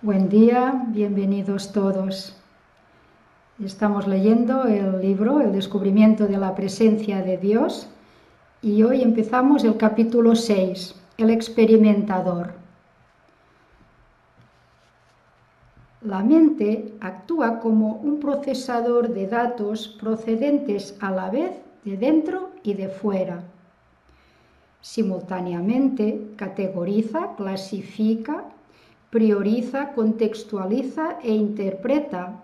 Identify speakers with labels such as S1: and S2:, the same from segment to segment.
S1: Buen día, bienvenidos todos. Estamos leyendo el libro El descubrimiento de la presencia de Dios y hoy empezamos el capítulo 6, El experimentador. La mente actúa como un procesador de datos procedentes a la vez de dentro y de fuera. Simultáneamente categoriza, clasifica, prioriza, contextualiza e interpreta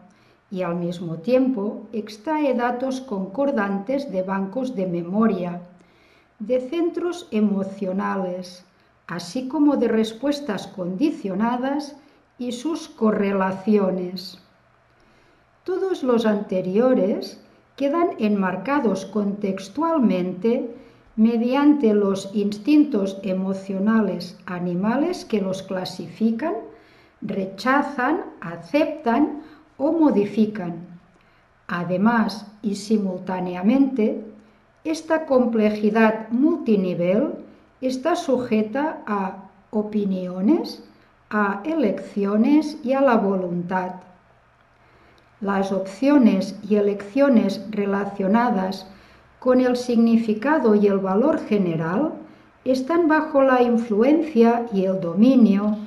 S1: y al mismo tiempo extrae datos concordantes de bancos de memoria, de centros emocionales, así como de respuestas condicionadas y sus correlaciones. Todos los anteriores quedan enmarcados contextualmente mediante los instintos emocionales animales que los clasifican, rechazan, aceptan o modifican. Además y simultáneamente, esta complejidad multinivel está sujeta a opiniones, a elecciones y a la voluntad. Las opciones y elecciones relacionadas con el significado y el valor general están bajo la influencia y el dominio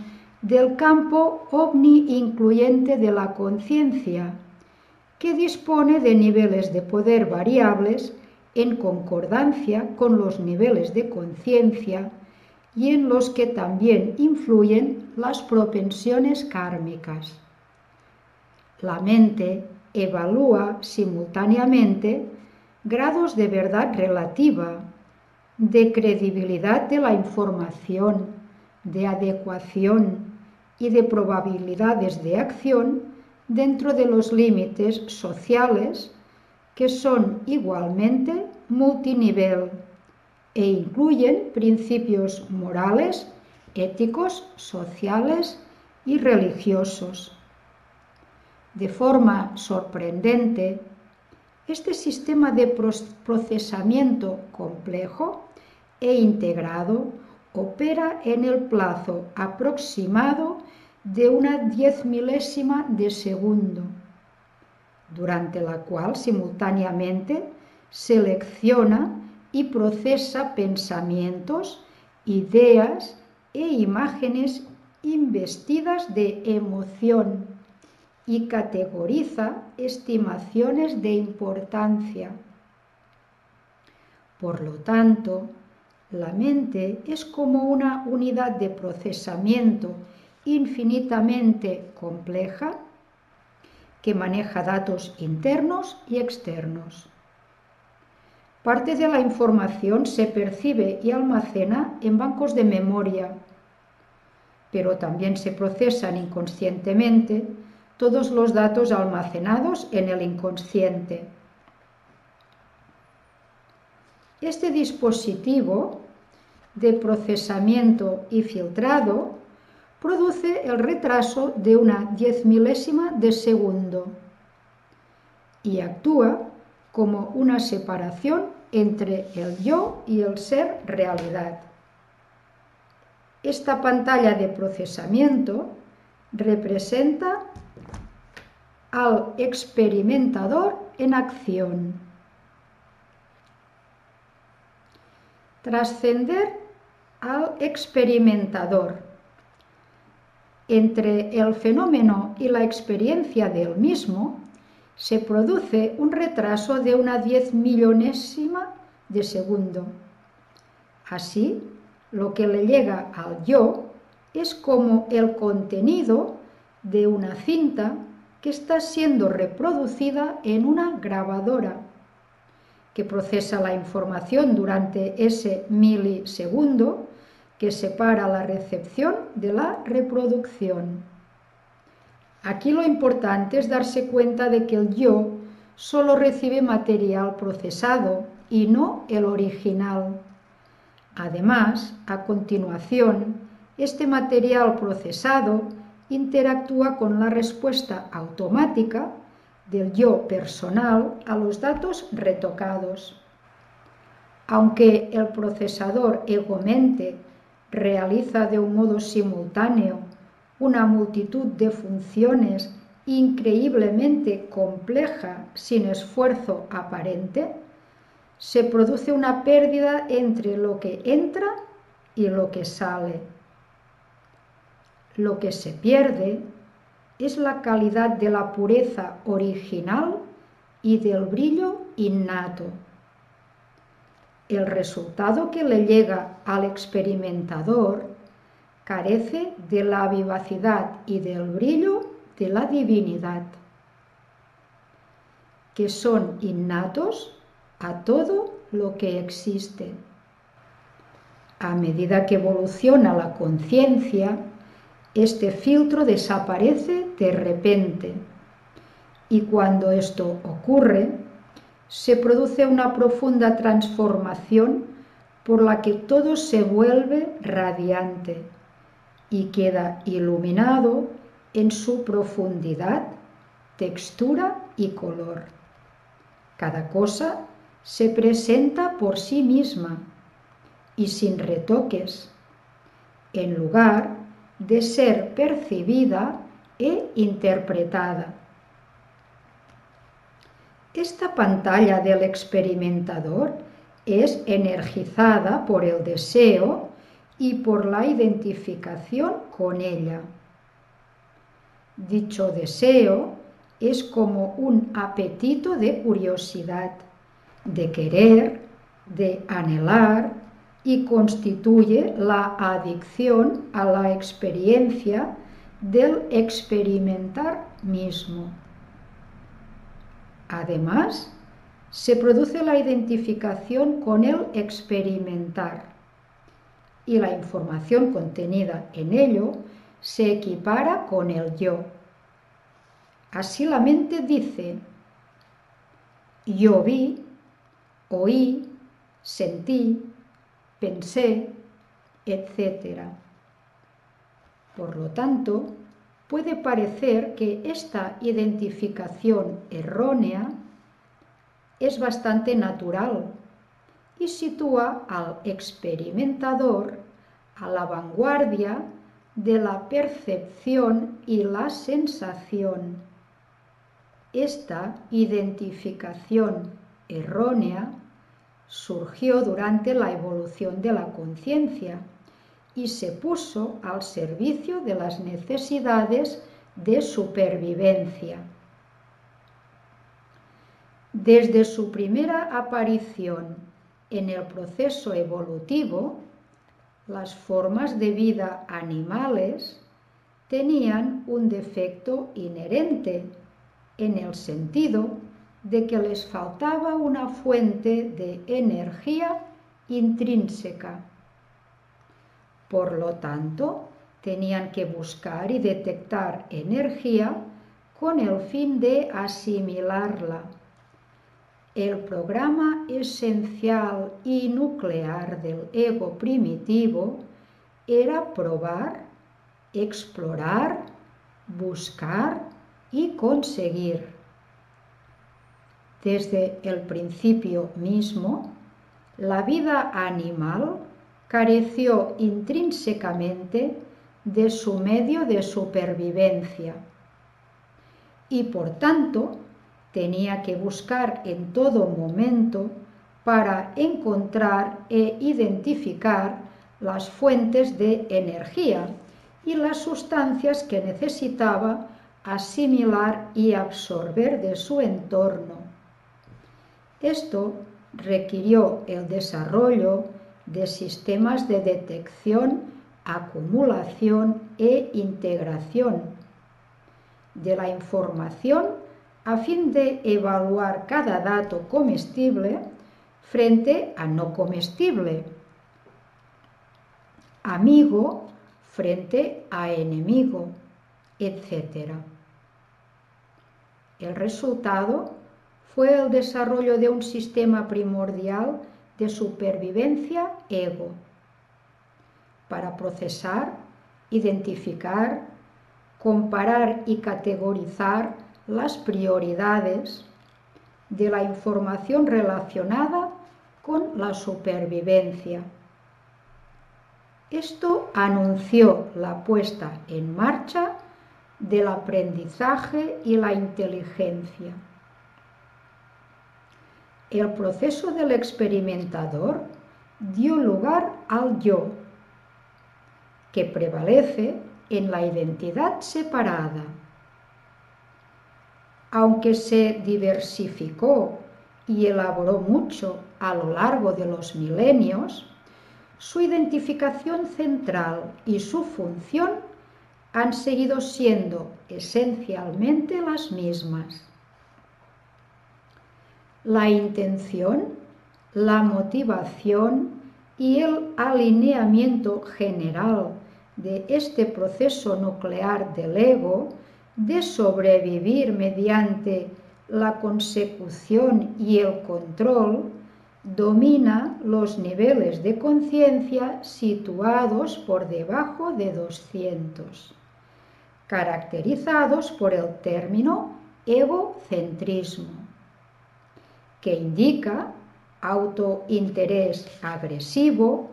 S1: del campo omni-incluyente de la conciencia, que dispone de niveles de poder variables en concordancia con los niveles de conciencia y en los que también influyen las propensiones kármicas. La mente evalúa simultáneamente grados de verdad relativa, de credibilidad de la información, de adecuación y de probabilidades de acción dentro de los límites sociales que son igualmente multinivel e incluyen principios morales, éticos, sociales y religiosos. De forma sorprendente, este sistema de procesamiento complejo e integrado opera en el plazo aproximado de una 10 milésima de segundo, durante la cual simultáneamente selecciona y procesa pensamientos, ideas e imágenes investidas de emoción y categoriza estimaciones de importancia. Por lo tanto, la mente es como una unidad de procesamiento infinitamente compleja que maneja datos internos y externos. Parte de la información se percibe y almacena en bancos de memoria, pero también se procesan inconscientemente todos los datos almacenados en el inconsciente. Este dispositivo de procesamiento y filtrado produce el retraso de una 10 milésima de segundo y actúa como una separación entre el yo y el ser realidad. Esta pantalla de procesamiento representa al experimentador en acción. Trascender al experimentador. Entre el fenómeno y la experiencia del mismo se produce un retraso de una 10 milésima de segundo. Así, lo que le llega al yo es como el contenido de una cinta que está siendo reproducida en una grabadora, que procesa la información durante ese milisegundo que separa la recepción de la reproducción. Aquí lo importante es darse cuenta de que el yo solo recibe material procesado y no el original. Además, a continuación, este material procesado interactúa con la respuesta automática del yo personal a los datos retocados. Aunque el procesador ego-mente realiza de un modo simultáneo una multitud de funciones increíblemente compleja sin esfuerzo aparente, se produce una pérdida entre lo que entra y lo que sale. Lo que se pierde es la calidad de la pureza original y del brillo innato. El resultado que le llega al experimentador carece de la vivacidad y del brillo de la divinidad, que son innatos a todo lo que existe. A medida que evoluciona la conciencia, este filtro desaparece de repente, y cuando esto ocurre, se produce una profunda transformación por la que todo se vuelve radiante y queda iluminado en su profundidad, textura y color. Cada cosa se presenta por sí misma y sin retoques, en lugar de ser percibida e interpretada. Esta pantalla del experimentador es energizada por el deseo y por la identificación con ella. Dicho deseo es como un apetito de curiosidad, de querer, de anhelar, y constituye la adicción a la experiencia del experimentar mismo. Además, se produce la identificación con el experimentar, y la información contenida en ello se equipara con el yo. Así la mente dice: yo vi, oí, sentí, pensé, etc. Por lo tanto, puede parecer que esta identificación errónea es bastante natural y sitúa al experimentador a la vanguardia de la percepción y la sensación. Esta identificación errónea surgió durante la evolución de la conciencia y se puso al servicio de las necesidades de supervivencia. Desde su primera aparición en el proceso evolutivo, las formas de vida animales tenían un defecto inherente, en el sentido de que les faltaba una fuente de energía intrínseca. Por lo tanto, tenían que buscar y detectar energía con el fin de asimilarla. El programa esencial y nuclear del ego primitivo era probar, explorar, buscar y conseguir. Desde el principio mismo, la vida animal careció intrínsecamente de su medio de supervivencia y, por tanto, tenía que buscar en todo momento para encontrar e identificar las fuentes de energía y las sustancias que necesitaba asimilar y absorber de su entorno. Esto requirió el desarrollo de sistemas de detección, acumulación e integración de la información a fin de evaluar cada dato comestible frente a no comestible, amigo frente a enemigo, etc. El resultado fue el desarrollo de un sistema primordial de supervivencia ego, para procesar, identificar, comparar y categorizar las prioridades de la información relacionada con la supervivencia. Esto anunció la puesta en marcha del aprendizaje y la inteligencia. El proceso del experimentador dio lugar al yo, que prevalece en la identidad separada. Aunque se diversificó y elaboró mucho a lo largo de los milenios, su identificación central y su función han seguido siendo esencialmente las mismas. La intención, la motivación y el alineamiento general de este proceso nuclear del ego de sobrevivir mediante la consecución y el control domina los niveles de conciencia situados por debajo de 200, caracterizados por el término egocentrismo, que indica autointerés agresivo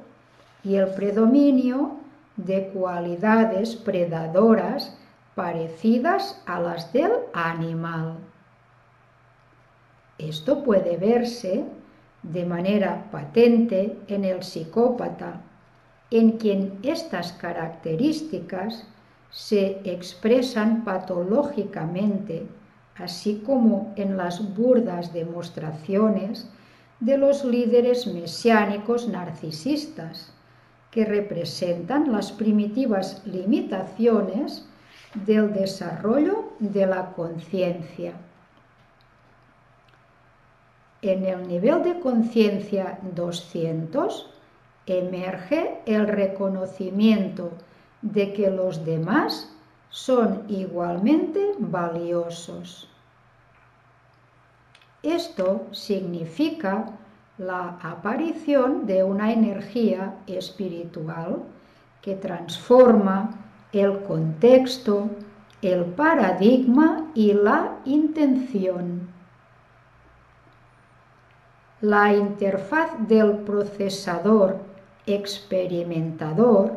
S1: y el predominio de cualidades predadoras parecidas a las del animal. Esto puede verse de manera patente en el psicópata, en quien estas características se expresan patológicamente, así como en las burdas demostraciones de los líderes mesiánicos narcisistas, que representan las primitivas limitaciones del desarrollo de la conciencia. En el nivel de conciencia 200 emerge el reconocimiento de que los demás son igualmente valiosos. Esto significa la aparición de una energía espiritual que transforma el contexto, el paradigma y la intención. La interfaz del procesador experimentador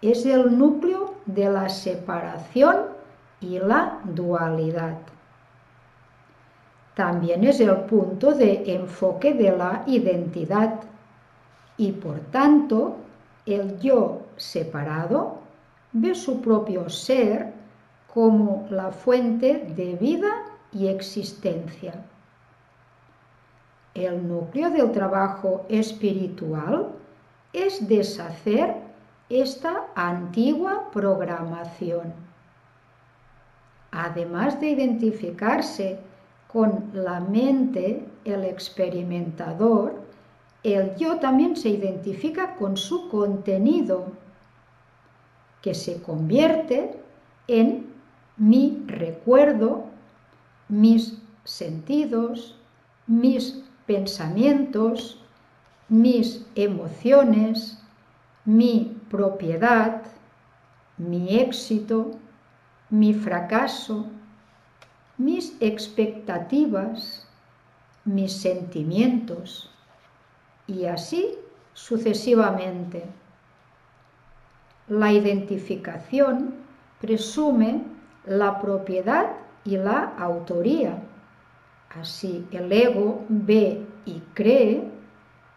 S1: es el núcleo de la separación y la dualidad. También es el punto de enfoque de la identidad y, por tanto, el yo separado ve su propio ser como la fuente de vida y existencia. El núcleo del trabajo espiritual es deshacer esta antigua programación. Además de identificarse con la mente, el experimentador, el yo también se identifica con su contenido, que se convierte en mi recuerdo, mis sentidos, mis pensamientos, mis emociones, mi propiedad, mi éxito, mi fracaso, mis expectativas, mis sentimientos, y así sucesivamente. La identificación presume la propiedad y la autoría. Así el ego ve y cree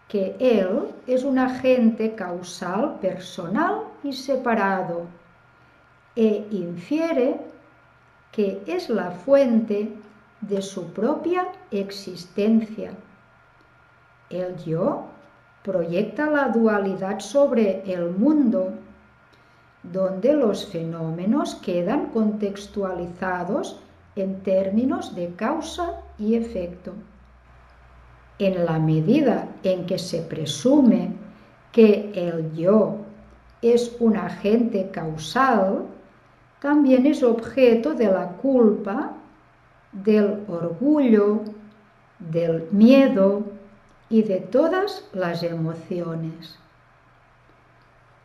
S1: que él es un agente causal personal y separado e infiere que es la fuente de su propia existencia. El yo proyecta la dualidad sobre el mundo, donde los fenómenos quedan contextualizados en términos de causa y efecto. En la medida en que se presume que el yo es un agente causal, también es objeto de la culpa, del orgullo, del miedo y de todas las emociones.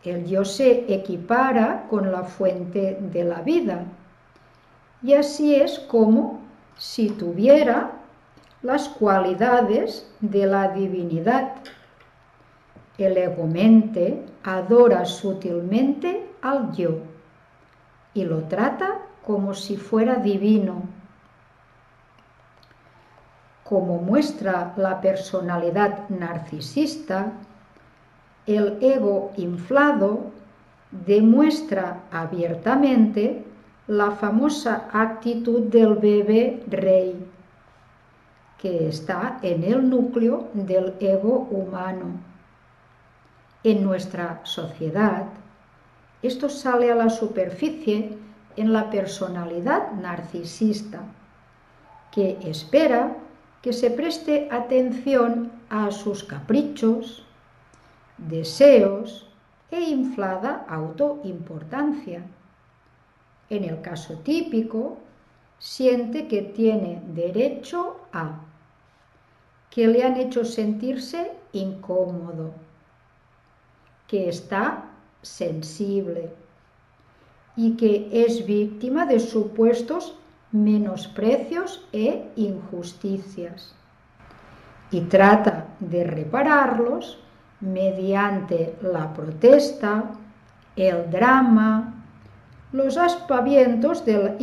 S1: El yo se equipara con la fuente de la vida, y así es como si tuviera las cualidades de la divinidad. El ego-mente adora sutilmente al yo y lo trata como si fuera divino. Como muestra la personalidad narcisista, el ego inflado demuestra abiertamente la famosa actitud del bebé rey, que está en el núcleo del ego humano. En nuestra sociedad, esto sale a la superficie en la personalidad narcisista, que espera que se preste atención a sus caprichos, deseos e inflada autoimportancia. En el caso típico, siente que tiene derecho a, que le han hecho sentirse incómodo, que está sensible y que es víctima de supuestos menosprecios e injusticias, y trata de repararlos mediante la protesta, el drama, los aspavientos de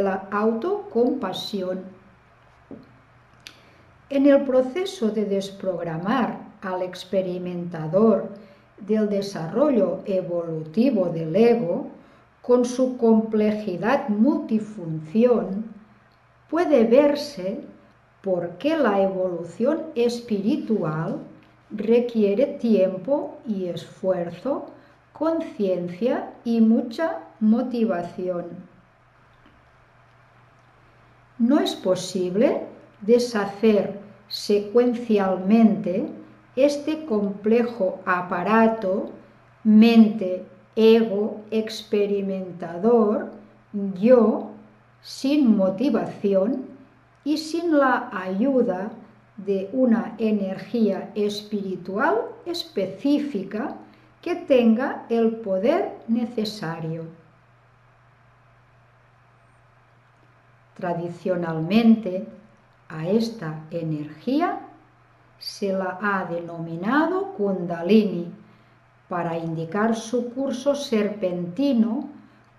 S1: la autocompasión. En el proceso de desprogramar al experimentador del desarrollo evolutivo del ego, con su complejidad multifunción, puede verse por qué la evolución espiritual requiere tiempo y esfuerzo, conciencia y mucha motivación. No es posible deshacer secuencialmente este complejo aparato mente, ego, experimentador, yo, sin motivación y sin la ayuda de una energía espiritual específica que tenga el poder necesario. Tradicionalmente, a esta energía se la ha denominado Kundalini, para indicar su curso serpentino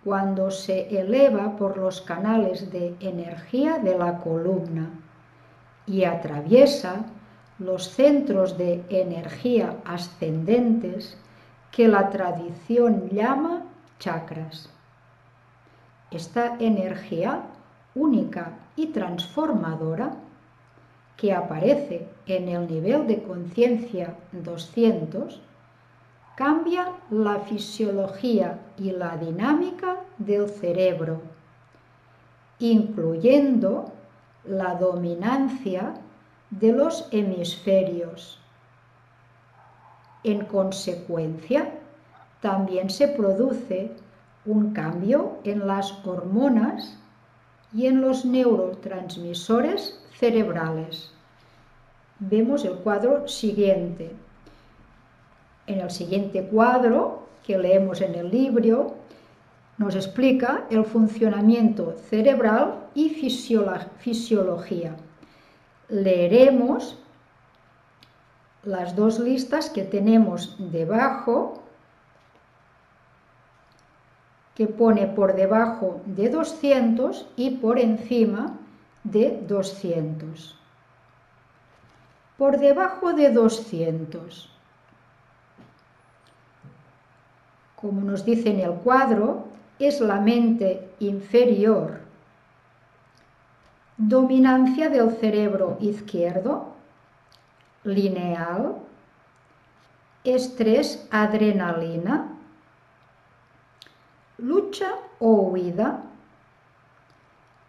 S1: cuando se eleva por los canales de energía de la columna y atraviesa los centros de energía ascendentes que la tradición llama chakras. Esta energía única y transformadora, que aparece en el nivel de conciencia 200, cambia la fisiología y la dinámica del cerebro, incluyendo la dominancia de los hemisferios. En consecuencia, también se produce un cambio en las hormonas y en los neurotransmisores cerebrales. Vemos el cuadro siguiente. En el siguiente cuadro, que leemos en el libro, nos explica el funcionamiento cerebral y fisiología. Leeremos las dos listas que tenemos debajo, que pone por debajo de 200 y por encima de 200. Por debajo de 200. Como nos dice en el cuadro, es la mente inferior. Dominancia del cerebro izquierdo, lineal, estrés, adrenalina, lucha o huida,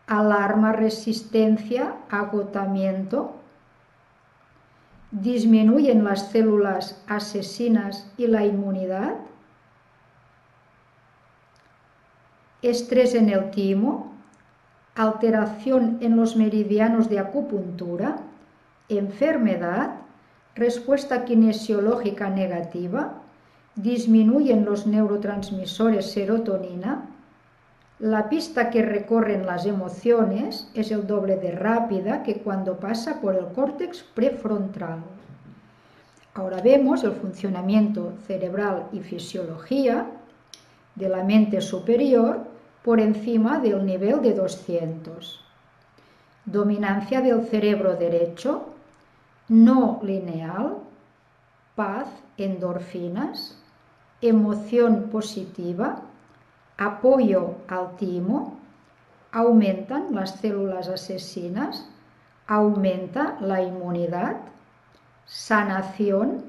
S1: alarma, resistencia, agotamiento, disminuyen las células asesinas y la inmunidad, estrés en el timo, alteración en los meridianos de acupuntura, enfermedad, respuesta kinesiológica negativa, disminuyen los neurotransmisores serotonina, la pista que recorren las emociones es el doble de rápida que cuando pasa por el córtex prefrontal. Ahora vemos el funcionamiento cerebral y fisiología de la mente superior por encima del nivel de 200. Dominancia del cerebro derecho, no lineal, paz, endorfinas, emoción positiva, apoyo al timo, aumentan las células asesinas, aumenta la inmunidad, sanación,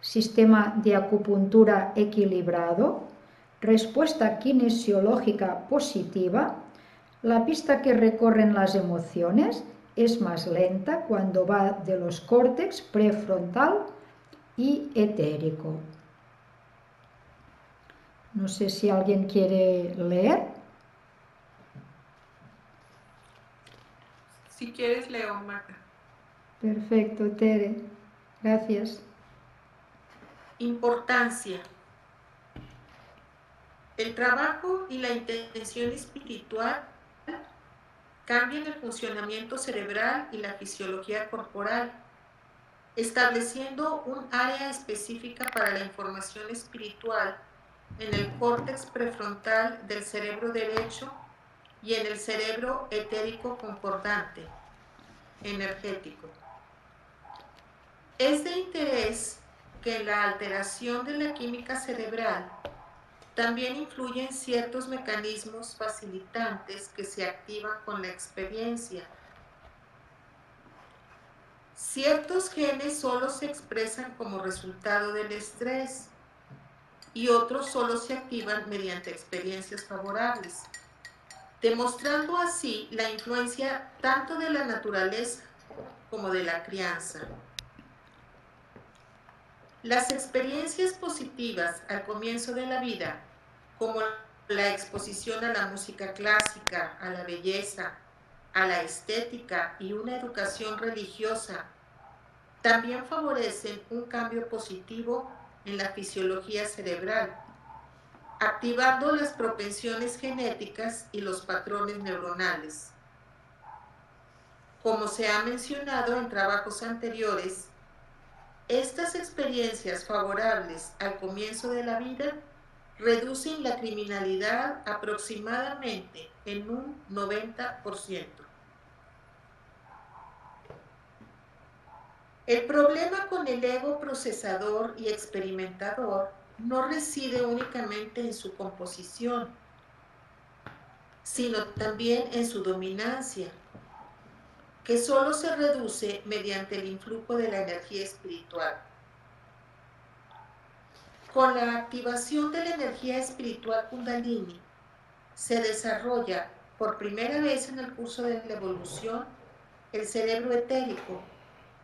S1: sistema de acupuntura equilibrado, respuesta kinesiológica positiva. La pista que recorren las emociones es más lenta cuando va de los córtex prefrontal y etérico. No sé si alguien quiere leer.
S2: Si quieres, leo, Marta.
S1: Perfecto, Tere. Gracias.
S2: Importancia. El trabajo y la intención espiritual cambian el funcionamiento cerebral y la fisiología corporal, estableciendo un área específica para la información espiritual en el córtex prefrontal del cerebro derecho y en el cerebro etérico concordante, energético. Es de interés que en la alteración de la química cerebral también influyen ciertos mecanismos facilitantes que se activan con la experiencia. Ciertos genes solo se expresan como resultado del estrés y otros solo se activan mediante experiencias favorables, demostrando así la influencia tanto de la naturaleza como de la crianza. Las experiencias positivas al comienzo de la vida, como la exposición a la música clásica, a la belleza, a la estética y una educación religiosa, también favorecen un cambio positivo en la fisiología cerebral, activando las propensiones genéticas y los patrones neuronales. Como se ha mencionado en trabajos anteriores, estas experiencias favorables al comienzo de la vida reducen la criminalidad aproximadamente en un 90%. El problema con el ego procesador y experimentador no reside únicamente en su composición, sino también en su dominancia, que solo se reduce mediante el influjo de la energía espiritual. Con la activación de la energía espiritual Kundalini, se desarrolla por primera vez en el curso de la evolución el cerebro etérico,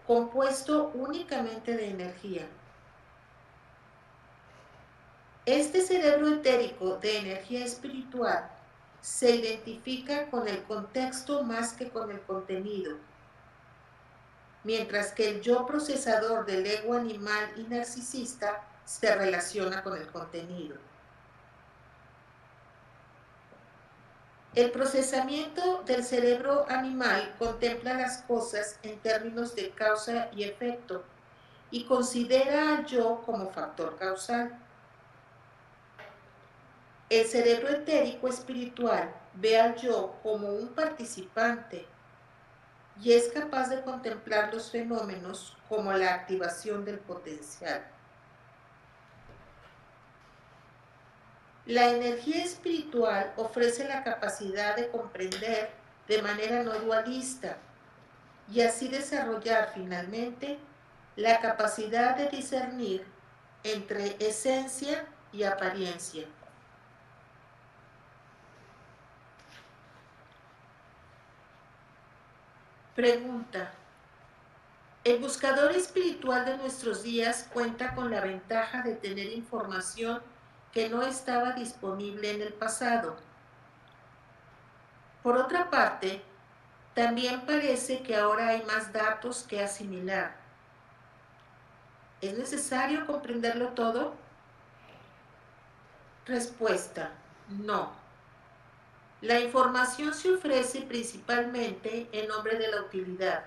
S2: compuesto únicamente de energía. Este cerebro etérico de energía espiritual se identifica con el contexto más que con el contenido, mientras que el yo procesador del ego animal y narcisista se relaciona con el contenido. El procesamiento del cerebro animal contempla las cosas en términos de causa y efecto y considera al yo como factor causal. El cerebro etérico espiritual ve al yo como un participante y es capaz de contemplar los fenómenos como la activación del potencial. La energía espiritual ofrece la capacidad de comprender de manera no dualista y así desarrollar finalmente la capacidad de discernir entre esencia y apariencia. Pregunta: ¿el buscador espiritual de nuestros días cuenta con la ventaja de tener información que no estaba disponible en el pasado? Por otra parte, también parece que ahora hay más datos que asimilar. ¿Es necesario comprenderlo todo? Respuesta: no. La información se ofrece principalmente en nombre de la utilidad,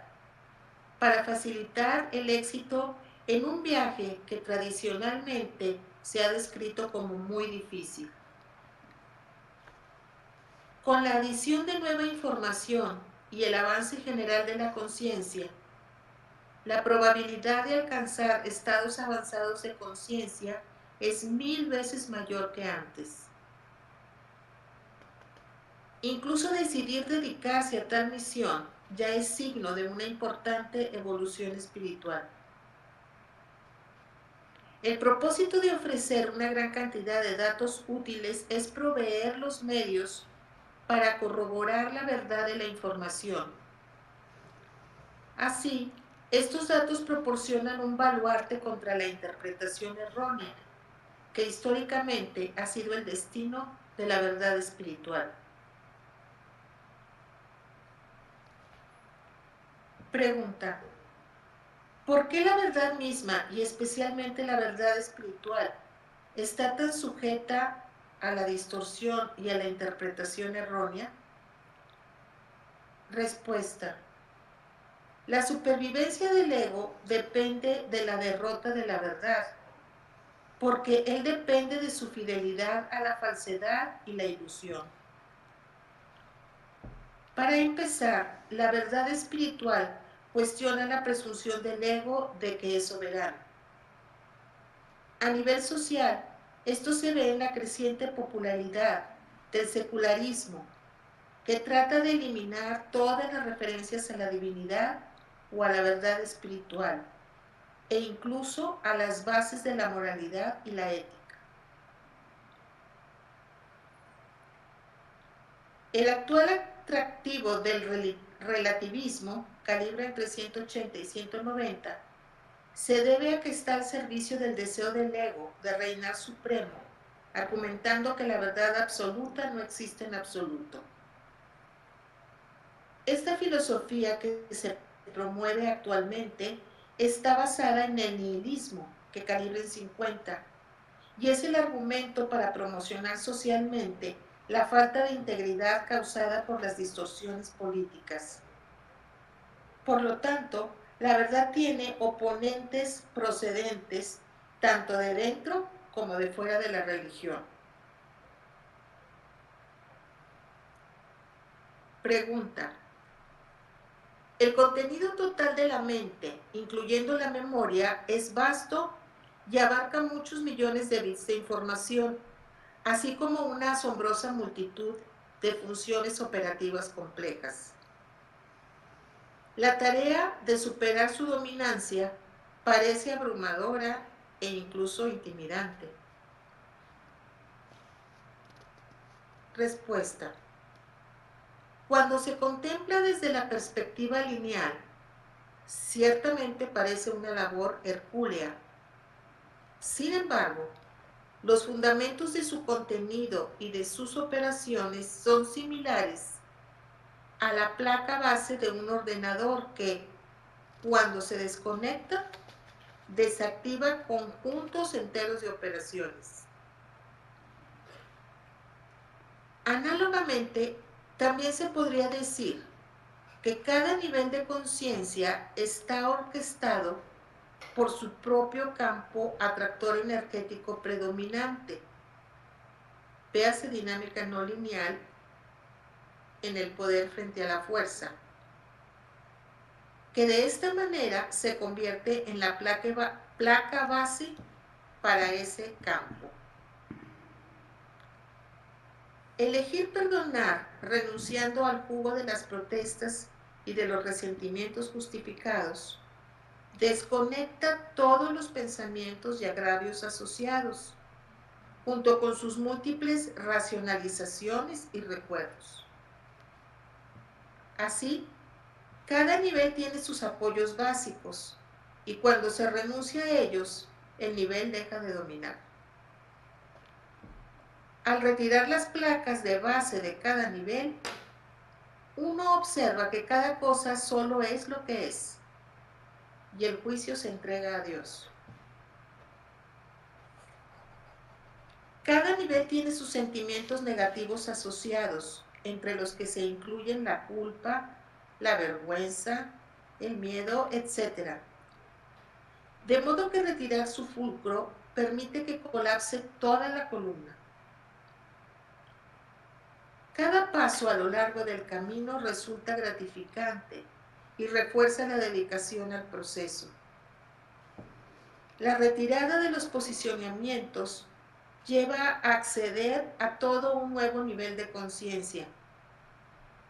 S2: para facilitar el éxito en un viaje que tradicionalmente se ha descrito como muy difícil. Con la adición de nueva información y el avance general de la conciencia, la probabilidad de alcanzar estados avanzados de conciencia es 1000 veces mayor que antes. Incluso decidir dedicarse a tal misión ya es signo de una importante evolución espiritual. El propósito de ofrecer una gran cantidad de datos útiles es proveer los medios para corroborar la verdad de la información. Así, estos datos proporcionan un baluarte contra la interpretación errónea, que históricamente ha sido el destino de la verdad espiritual. Pregunta: ¿por qué la verdad misma, y especialmente la verdad espiritual, está tan sujeta a la distorsión y a la interpretación errónea? Respuesta: la supervivencia del ego depende de la derrota de la verdad, porque él depende de su fidelidad a la falsedad y la ilusión. Para empezar, la verdad espiritual cuestiona la presunción del ego de que es soberano. A nivel social, esto se ve en la creciente popularidad del secularismo, que trata de eliminar todas las referencias a la divinidad o a la verdad espiritual, e incluso a las bases de la moralidad y la ética. El actual atractivo del relativismo, calibre entre 180 y 190, se debe a que está al servicio del deseo del ego de reinar supremo, argumentando que la verdad absoluta no existe en absoluto. Esta filosofía que se promueve actualmente está basada en el nihilismo, que calibra en 50, y es el argumento para promocionar socialmente la falta de integridad causada por las distorsiones políticas. Por lo tanto, la verdad tiene oponentes procedentes tanto de dentro como de fuera de la religión. Pregunta: el contenido total de la mente, incluyendo la memoria, es vasto y abarca muchos millones de bits de información, así como una asombrosa multitud de funciones operativas complejas. La tarea de superar su dominancia parece abrumadora e incluso intimidante. Respuesta: cuando se contempla desde la perspectiva lineal, ciertamente parece una labor hercúlea. Sin embargo, los fundamentos de su contenido y de sus operaciones son similares a la placa base de un ordenador que, cuando se desconecta, desactiva conjuntos enteros de operaciones. Análogamente, también se podría decir que cada nivel de conciencia está orquestado por su propio campo atractor energético predominante. Véase dinámica no lineal en el poder frente a la fuerza, que de esta manera se convierte en la placa base para ese campo. Elegir perdonar renunciando al jugo de las protestas y de los resentimientos justificados desconecta todos los pensamientos y agravios asociados, junto con sus múltiples racionalizaciones y recuerdos. Así, cada nivel tiene sus apoyos básicos, y cuando se renuncia a ellos, el nivel deja de dominar. Al retirar las placas de base de cada nivel, uno observa que cada cosa solo es lo que es, y el juicio se entrega a Dios. Cada nivel tiene sus sentimientos negativos asociados, entre los que se incluyen la culpa, la vergüenza, el miedo, etc. de modo que retirar su fulcro permite que colapse toda la columna. Cada paso a lo largo del camino resulta gratificante y refuerza la dedicación al proceso. La retirada de los posicionamientos lleva a acceder a todo un nuevo nivel de conciencia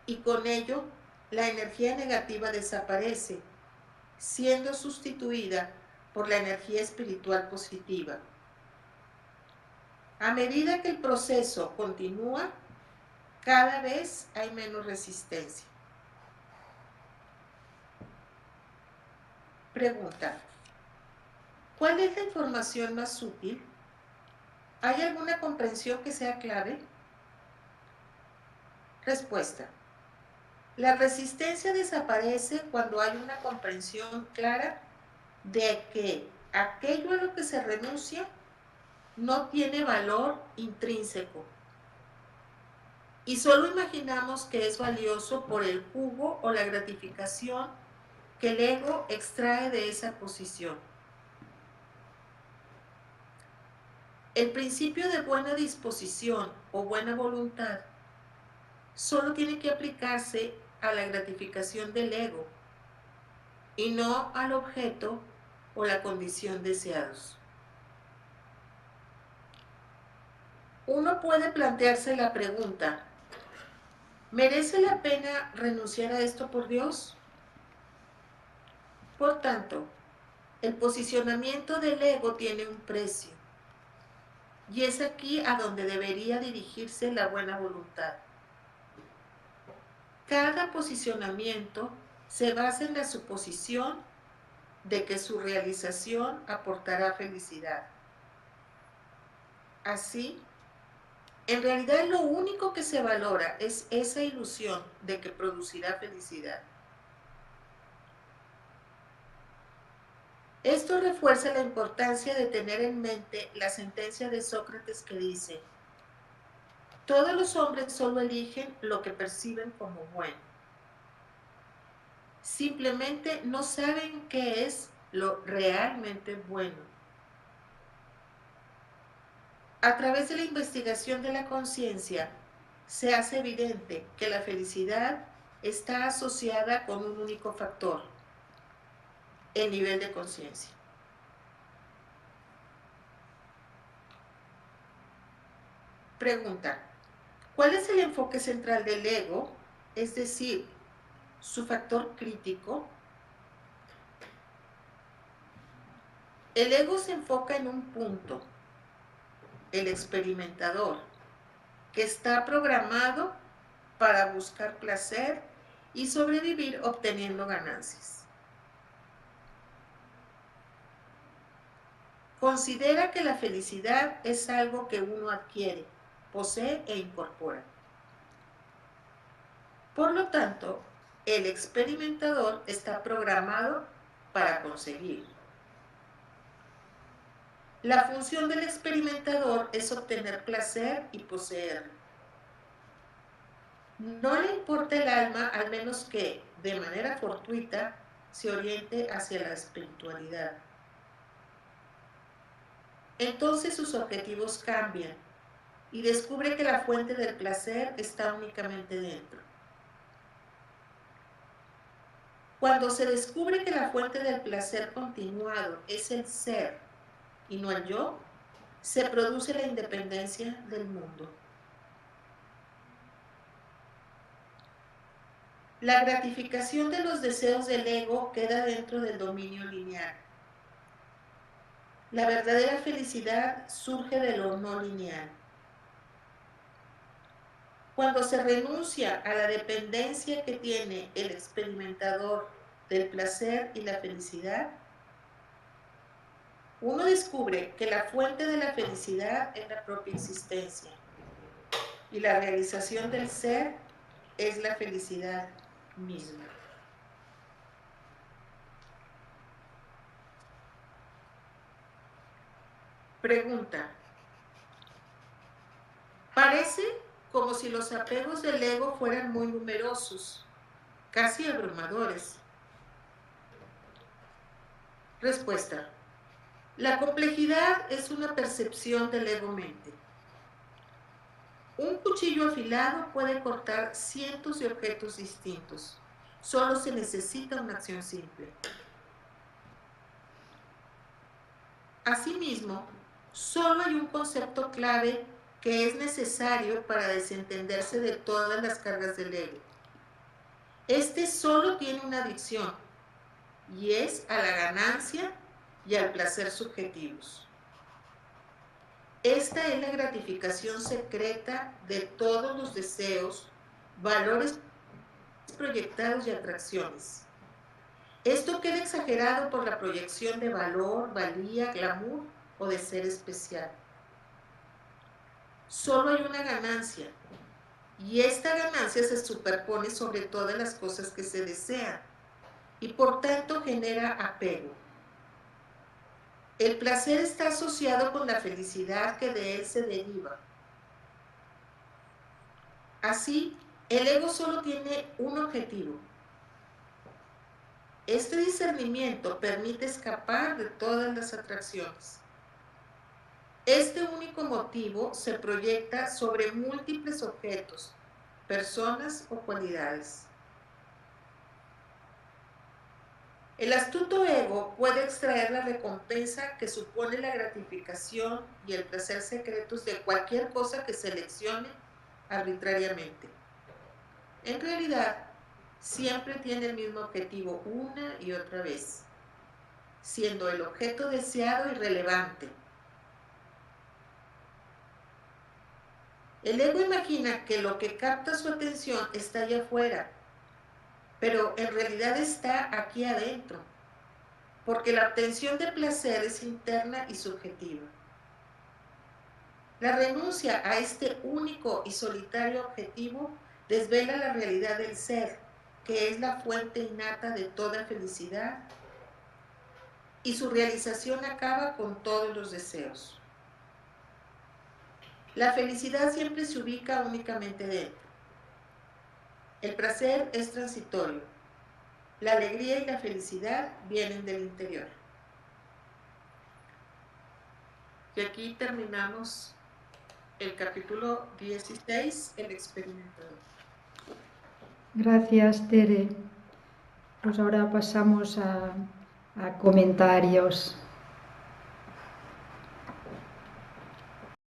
S2: y con ello la energía negativa desaparece, siendo sustituida por la energía espiritual positiva. A medida que el proceso continúa, cada vez hay menos resistencia. Pregunta: ¿cuál es la información más útil? ¿Hay alguna comprensión que sea clave? Respuesta: la resistencia desaparece cuando hay una comprensión clara de que aquello a lo que se renuncia no tiene valor intrínseco y solo imaginamos que es valioso por el jugo o la gratificación que el ego extrae de esa posición. El principio de buena disposición o buena voluntad solo tiene que aplicarse a la gratificación del ego y no al objeto o la condición deseados. Uno puede plantearse la pregunta: ¿merece la pena renunciar a esto por Dios? Por tanto, el posicionamiento del ego tiene un precio, y es aquí a donde debería dirigirse la buena voluntad. Cada posicionamiento se basa en la suposición de que su realización aportará felicidad. Así, en realidad lo único que se valora es esa ilusión de que producirá felicidad. Esto refuerza la importancia de tener en mente la sentencia de Sócrates que dice: todos los hombres solo eligen lo que perciben como bueno. Simplemente no saben qué es lo realmente bueno. A través de la investigación de la conciencia, se hace evidente que la felicidad está asociada con un único factor: el nivel de conciencia. Pregunta: ¿cuál es el enfoque central del ego, es decir, su factor crítico? El ego se enfoca en un punto, el experimentador, que está programado para buscar placer y sobrevivir obteniendo ganancias. Considera que la felicidad es algo que uno adquiere, posee e incorpora. Por lo tanto, el experimentador está programado para conseguir. La función del experimentador es obtener placer y poseerlo. No le importa el alma, al menos que, de manera fortuita, se oriente hacia la espiritualidad. Entonces sus objetivos cambian y descubre que la fuente del placer está únicamente dentro. Cuando se descubre que la fuente del placer continuado es el ser y no el yo, se produce la independencia del mundo. La gratificación de los deseos del ego queda dentro del dominio lineal. La verdadera felicidad surge de lo no lineal. Cuando se renuncia a la dependencia que tiene el experimentador del placer y la felicidad, uno descubre que la fuente de la felicidad es la propia existencia y la realización del ser es la felicidad misma. Pregunta: parece como si los apegos del ego fueran muy numerosos, casi abrumadores. Respuesta: La complejidad es una percepción del ego-mente. Un cuchillo afilado puede cortar cientos de objetos distintos. Solo se necesita una acción simple. Asimismo, solo hay un concepto clave que es necesario para desentenderse de todas las cargas del ego. Este solo tiene una adicción, y es a la ganancia y al placer subjetivos. Esta es la gratificación secreta de todos los deseos, valores proyectados y atracciones. Esto queda exagerado por la proyección de valor, valía, glamour o de ser especial. Solo hay una ganancia, y esta ganancia se superpone sobre todas las cosas que se desean, y por tanto genera apego. El placer está asociado con la felicidad que de él se deriva. Así, el ego solo tiene un objetivo. Este discernimiento permite escapar de todas las atracciones. Este único motivo se proyecta sobre múltiples objetos, personas o cualidades. El astuto ego puede extraer la recompensa que supone la gratificación y el placer secretos de cualquier cosa que seleccione arbitrariamente. En realidad, siempre tiene el mismo objetivo una y otra vez, siendo el objeto deseado irrelevante. El ego imagina que lo que capta su atención está allá afuera, pero en realidad está aquí adentro, porque la obtención de placer es interna y subjetiva. La renuncia a este único y solitario objetivo desvela la realidad del ser, que es la fuente innata de toda felicidad, y su realización acaba con todos los deseos. La felicidad siempre se ubica únicamente dentro. El placer es transitorio. La alegría y la felicidad vienen del interior. Y aquí terminamos el capítulo 16, el experimentador.
S1: Gracias, Tere. Pues ahora pasamos a comentarios.